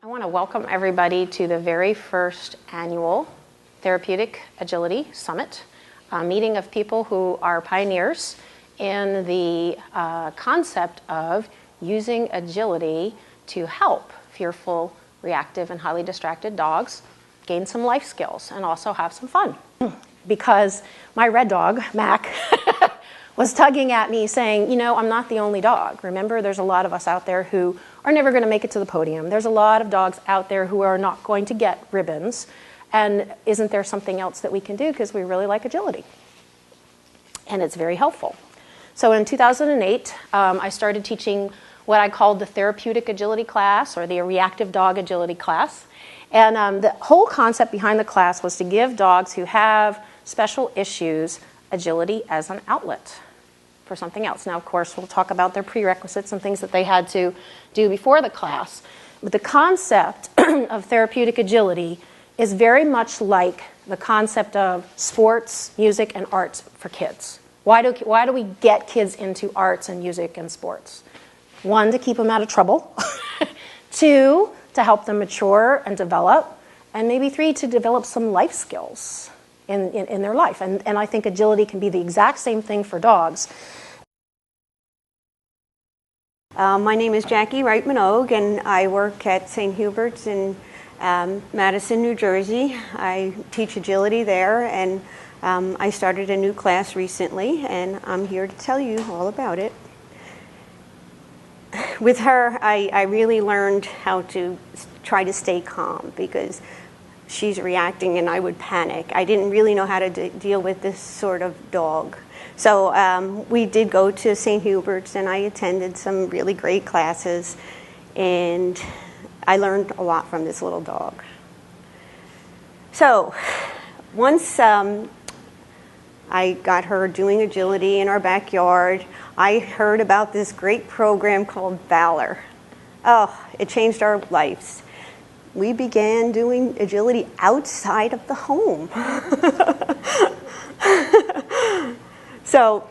I want to welcome everybody to the very first annual Therapeutic Agility Summit, a meeting of people who are pioneers in the concept of using agility to help fearful, reactive, and highly distracted dogs gain some life skills and also have some fun. Because my red dog, Mac, was tugging at me saying, you know, I'm not the only dog. Remember, there's a lot of us out there who are never going to make it to the podium. There's a lot of dogs out there who are not going to get ribbons. And isn't there something else that we can do? Because we really like agility. And it's very helpful. So in 2008, I started teaching what I called the Therapeutic Agility class, or the Reactive Dog Agility class. And the whole concept behind the class was to give dogs who have special issues agility as an outlet for something else. Now, of course, we'll talk about their prerequisites and things that they had to do before the class. But the concept of therapeutic agility is very much like the concept of sports, music, and arts for kids. Why do we get kids into arts and music and sports? 1, to keep them out of trouble. 2, to help them mature and develop. And maybe 3, to develop some life skills in their life. And I think agility can be the exact same thing for dogs. My name is Jackie-Wright-Minogue, and I work at St. Hubert's in Madison, New Jersey. I teach agility there, and I started a new class recently, and I'm here to tell you all about it. With her, I really learned how to try to stay calm, because she's reacting and I would panic. I didn't really know how to deal with this sort of dog. So we did go to St. Hubert's, and I attended some really great classes, and I learned a lot from this little dog. So once I got her doing agility in our backyard, I heard about this great program called Valor. Oh, it changed our lives. We began doing agility outside of the home. So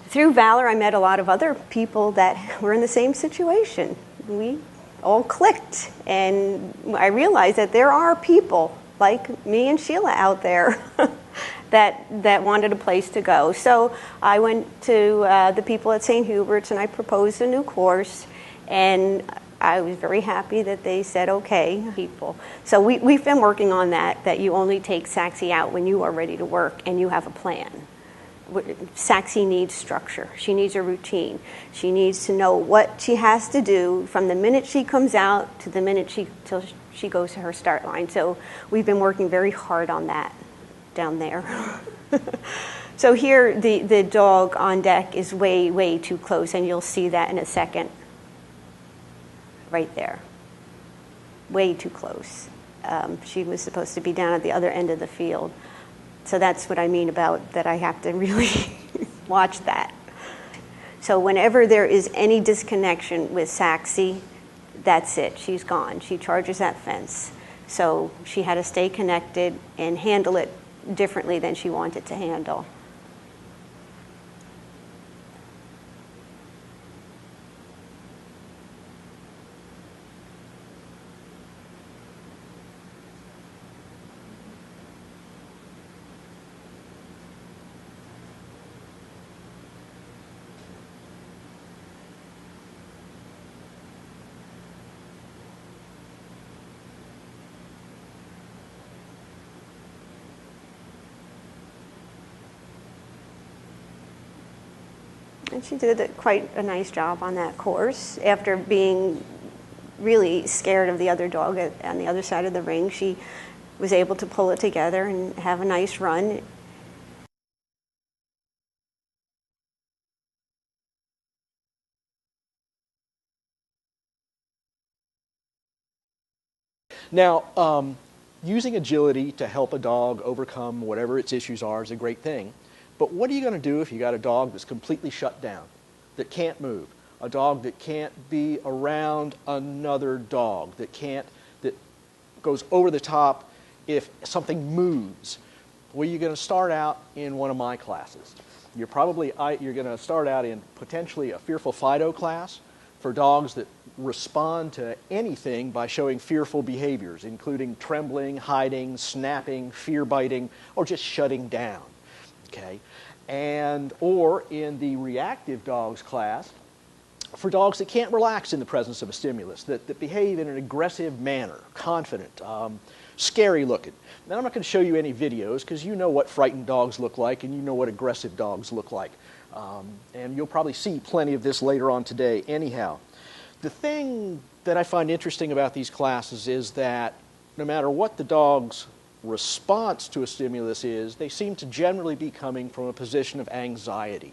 through Valor, I met a lot of other people that were in the same situation. We all clicked, and I realized that there are people like me and Sheila out there that wanted a place to go. So I went to the people at St. Hubert's, and I proposed a new course, and I was very happy that they said, okay, people. So we've been working on that you only take Saxy out when you are ready to work and you have a plan. Saxy needs structure. She needs a routine. She needs to know what she has to do from the minute she comes out to the minute till she goes to her start line. So we've been working very hard on that down there. So here, the dog on deck is way, way too close, and you'll see that in a second. Right there. Way too close. She was supposed to be down at the other end of the field. So that's what I mean about that I have to really watch that. So whenever there is any disconnection with Saxy, that's it. She's gone. She charges that fence. So she had to stay connected and handle it differently than she wanted to handle. And she did quite a nice job on that course. After being really scared of the other dog on the other side of the ring, she was able to pull it together and have a nice run. Now, using agility to help a dog overcome whatever its issues are is a great thing. But what are you going to do if you got a dog that's completely shut down, that can't move, a dog that can't be around another dog, that goes over the top if something moves? Well, you're going to start out in one of my classes. You're going to start out in potentially a Fearful Fido class, for dogs that respond to anything by showing fearful behaviors, including trembling, hiding, snapping, fear biting, or just shutting down. Okay? And or in the reactive dogs class, for dogs that can't relax in the presence of a stimulus, that behave in an aggressive manner, confident, scary looking. Now, I'm not going to show you any videos because you know what frightened dogs look like and you know what aggressive dogs look like. And you'll probably see plenty of this later on today anyhow. The thing that I find interesting about these classes is that no matter what the dog's response to a stimulus is, they seem to generally be coming from a position of anxiety.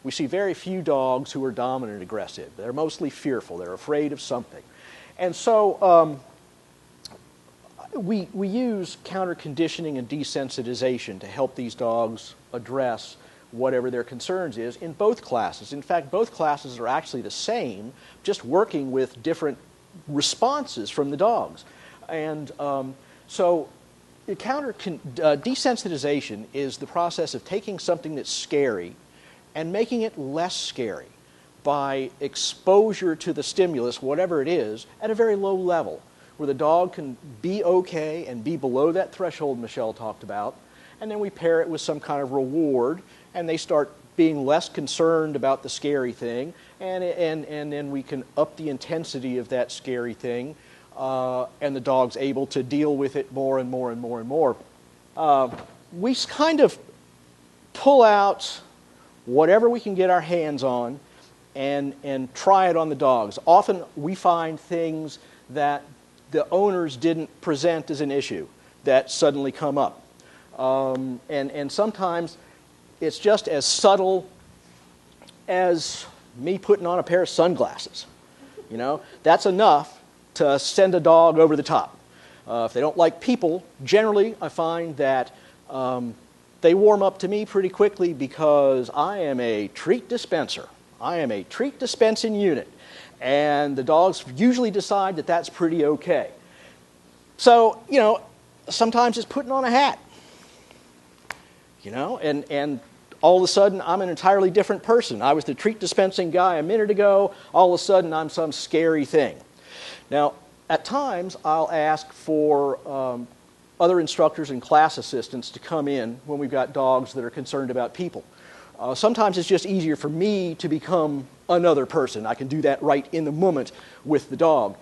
We see very few dogs who are dominant aggressive. They're mostly fearful. They're afraid of something. And so we use counter-conditioning and desensitization to help these dogs address whatever their concerns is in both classes. In fact, both classes are actually the same, just working with different responses from the dogs. And so desensitization is the process of taking something that's scary and making it less scary by exposure to the stimulus, whatever it is, at a very low level, where the dog can be okay and be below that threshold Michele talked about, and then we pair it with some kind of reward, and they start being less concerned about the scary thing, and then we can up the intensity of that scary thing, and the dog's able to deal with it more and more and more and more. We kind of pull out whatever we can get our hands on and try it on the dogs. Often we find things that the owners didn't present as an issue that suddenly come up. And sometimes it's just as subtle as me putting on a pair of sunglasses. You know, that's enough to send a dog over the top. If they don't like people, generally I find that they warm up to me pretty quickly because I am a treat dispenser. I am a treat dispensing unit. And the dogs usually decide that that's pretty okay. So, you know, sometimes it's putting on a hat. You know, and all of a sudden I'm an entirely different person. I was the treat dispensing guy a minute ago. All of a sudden I'm some scary thing. Now, at times I'll ask for other instructors and class assistants to come in when we've got dogs that are concerned about people. Sometimes it's just easier for me to become another person. I can do that right in the moment with the dog.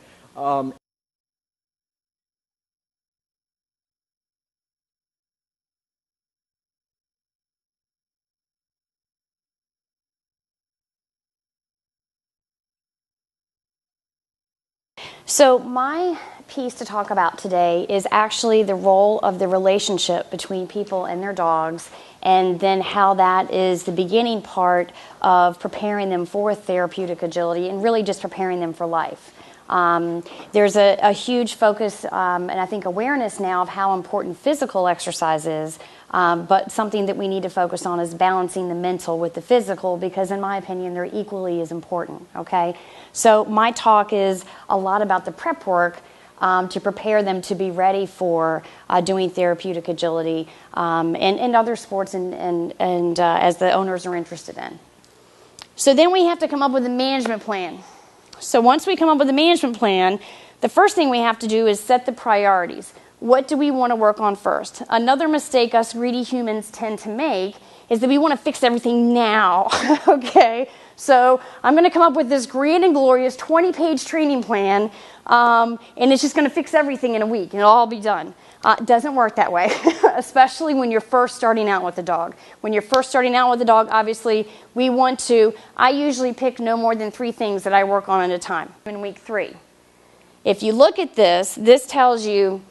So my piece to talk about today is actually the role of the relationship between people and their dogs, and then how that is the beginning part of preparing them for therapeutic agility and really just preparing them for life. There's a huge focus and I think awareness now of how important physical exercise is, but something that we need to focus on is balancing the mental with the physical, because in my opinion they're equally as important. Okay, so my talk is a lot about the prep work to prepare them to be ready for doing therapeutic agility and other sports and as the owners are interested in. So then we have to come up with a management plan. So once we come up with a management plan, the first thing we have to do is set the priorities. What do we want to work on first? Another mistake us greedy humans tend to make is that we want to fix everything now. Okay, so I'm going to come up with this grand and glorious 20-page training plan, and it's just going to fix everything in a week, and it'll all be done. It doesn't work that way, especially when you're first starting out with a dog. When you're first starting out with a dog, obviously, I usually pick no more than 3 things that I work on at a time in week 3. If you look at this, this tells you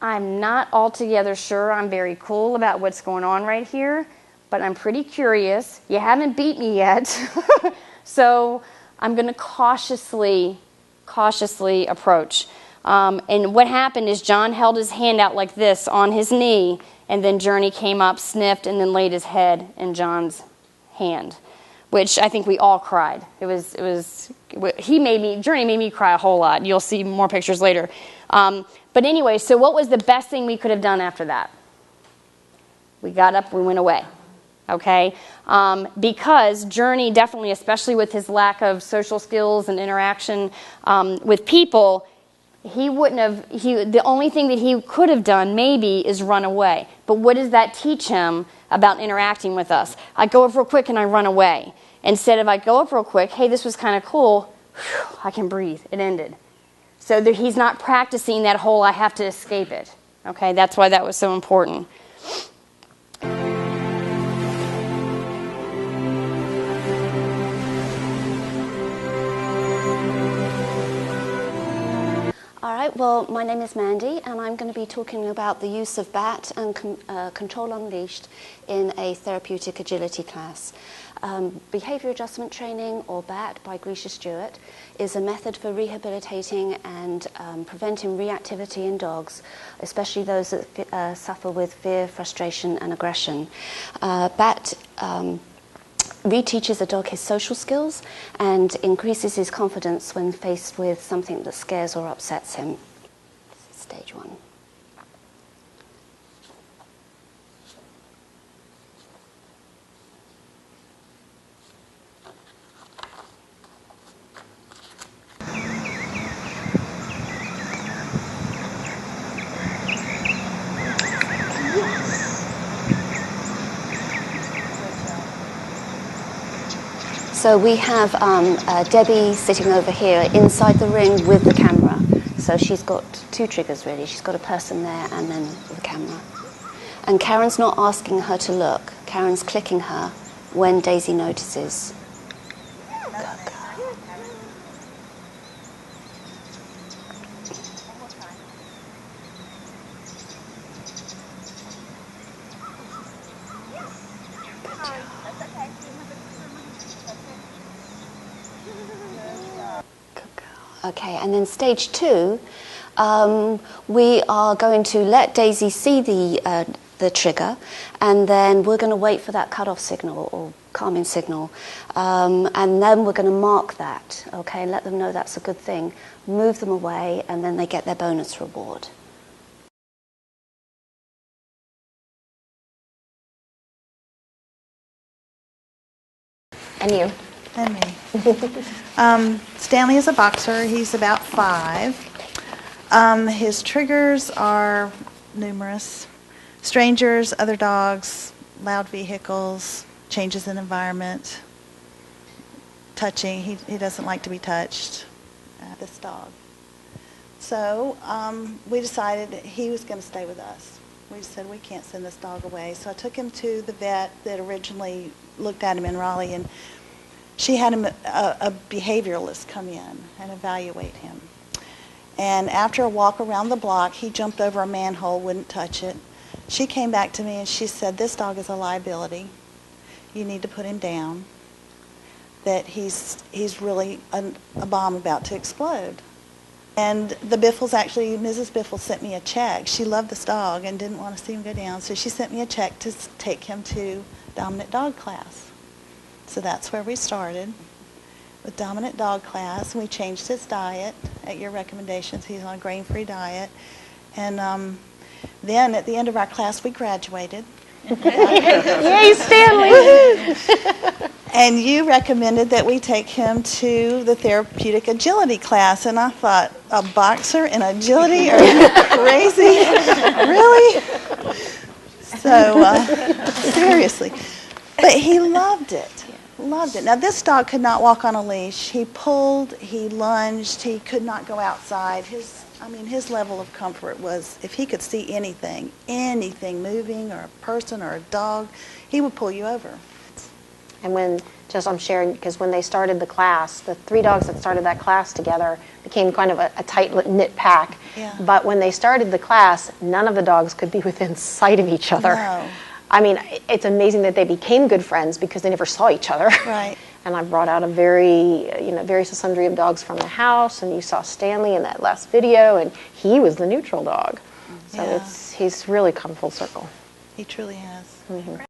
I'm not altogether sure I'm very cool about what's going on right here, but I'm pretty curious. You haven't beat me yet, so I'm going to cautiously approach. And what happened is John held his hand out like this on his knee, and then Journey came up, sniffed, and then laid his head in John's hand, which I think we all cried. Journey made me cry a whole lot. You'll see more pictures later. But anyway, so what was the best thing we could have done after that? We got up, we went away. okay? Because Journey definitely, especially with his lack of social skills and interaction with people, he wouldn't have, the only thing that he could have done maybe is run away. But what does that teach him about interacting with us? I go up real quick and I run away. Instead of I go up real quick, hey, this was kind of cool, whew, I can breathe, it ended. So that he's not practicing that whole I have to escape it. Okay, that's why that was so important. All right, well, my name is Mandy, and I'm going to be talking about the use of BAT and Control Unleashed in a therapeutic agility class. Behavior Adjustment Training, or BAT, by Grisha Stewart, is a method for rehabilitating and preventing reactivity in dogs, especially those that suffer with fear, frustration, and aggression. BAT reteaches a dog his social skills and increases his confidence when faced with something that scares or upsets him. This is stage 1. So we have Debbie sitting over here inside the ring with the camera. So she's got 2 triggers really. She's got a person there and then the camera. And Karen's not asking her to look. Karen's clicking her when Daisy notices. Okay, and then stage 2, we are going to let Daisy see the trigger, and then we're going to wait for that cutoff signal or calming signal, and then we're going to mark that, okay, and let them know that's a good thing, move them away, and then they get their bonus reward. And you? And me. Stanley is a boxer. He's about 5. His triggers are numerous. Strangers, other dogs, loud vehicles, changes in environment, touching. He doesn't like to be touched, this dog. So we decided he was going to stay with us. We said we can't send this dog away. So I took him to the vet that originally looked at him in Raleigh, and she had him, a behavioralist come in and evaluate him. And after a walk around the block, he jumped over a manhole, wouldn't touch it. She came back to me and she said, this dog is a liability. You need to put him down. That he's really a bomb about to explode. And the Biffles actually, Mrs. Biffle sent me a check. She loved this dog and didn't want to see him go down. So she sent me a check to take him to dominant dog class. So that's where we started with dominant dog class. We changed his diet at your recommendations. He's on a grain-free diet. And then at the end of our class, we graduated. Yay, Stanley! And you recommended that we take him to the therapeutic agility class. And I thought, a boxer in agility? Are you crazy? Really? So, seriously. But he loved it. Loved it. Now, this dog could not walk on a leash. He pulled, he lunged, he could not go outside. His level of comfort was, if he could see anything moving, or a person or a dog, he would pull you over. And I'm sharing, because when they started the class, the 3 dogs that started that class together became kind of a tight-knit pack. Yeah. But when they started the class, none of the dogs could be within sight of each other. No. I mean, it's amazing that they became good friends because they never saw each other. Right. And I brought out a various sundry of dogs from the house, and you saw Stanley in that last video, and he was the neutral dog. So Yeah. he's really come full circle. He truly has. Mm-hmm.